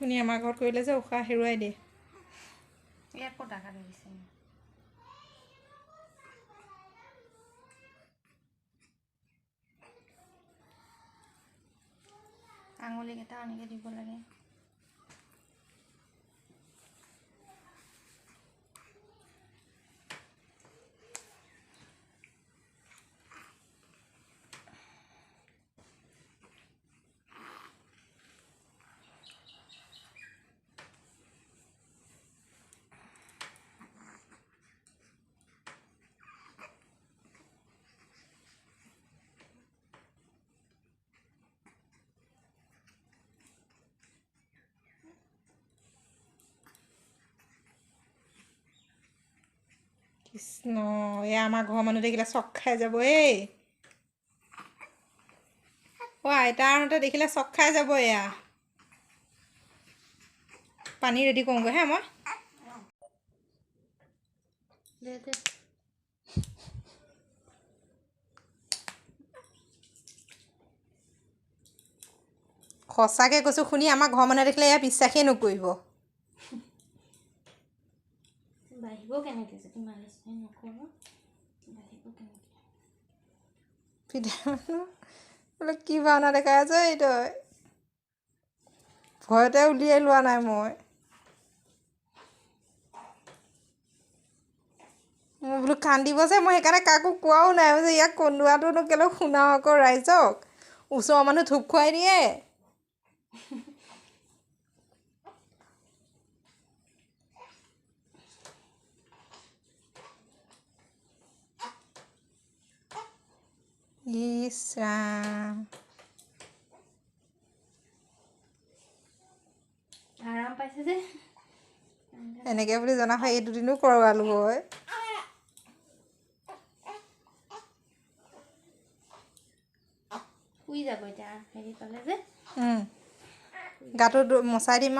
শুনি আমাৰ ঘৰত কৰিলে যে উশাহ হেৰুৱাই দিয়ে ইয়াত ক'ত ডাকা লাগিছে আঙুলিকেইটা এনেকৈ দিব লাগে কৃষ্ণ এয়া আমাৰ ঘৰৰ মানুহ দেখিলে চক খাই যাব এই আইতাহঁতে দেখিলে চক খাই যাব এয়া পানী ৰেডি কৰোঁগৈ হে মই সঁচাকৈ কৈছোঁ শুনি আমাৰ ঘৰৰ মানুহে দেখিলে এয়া বিশ্বাসেই নকৰিব বাঢ়িব কেনেকৈ যদি মালিচ নকৰোঁ বাঢ়িব কেনেকৈ পিঠা বোলে কি ভাওনা দেখাই আছে এই তই ভয়তে উলিয়াই লোৱা নাই মই বোলো কান্দিব যে মই সেইকাৰণে কাকো কোৱাও নাই যে ইয়াক কন্দোৱাটোনো কেলৈ শুনাও আকৌ ৰাইজক ওচৰৰ মানুহ ধূপ খুৱাই দিয়ে ইছ ৰাম আৰাম পাইছে যে এনেকৈ বুলি জনা হয় এই দুদিনো কৰোৱালো হয় শুই যাব এতিয়া হেৰি পালে যে গাটো মচাই দিম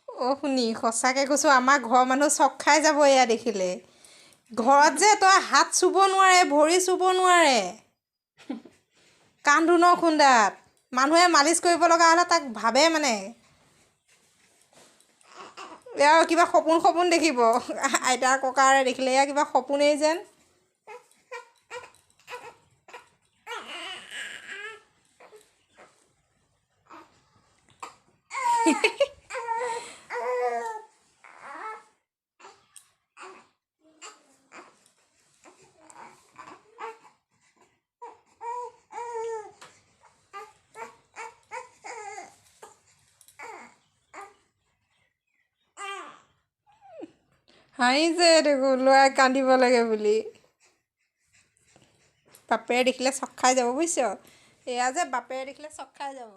আৰু শুনি সঁচাকৈ কৈছোঁ আমাৰ ঘৰৰ মানুহ চক খাই যাব এয়া দেখিলে ঘৰত যে তই হাত চুব নোৱাৰে ভৰি চুব নোৱাৰে কাণ ধুনৰ খুন্দাত মানুহে মালিচ কৰিব লগা হ'লে তাক ভাবে মানে এয়া কিবা সপোন সপোন দেখিব আইতা ককাৰে দেখিলে এয়া কিবা সপোনেই যেন হাঁহিছে দেখোন ল'ৰাই কান্দিব লাগে বুলি বাপেৰে দেখিলে চক খাই যাব বুজিছ এয়া যে বাপেৰে দেখিলে চক খাই যাব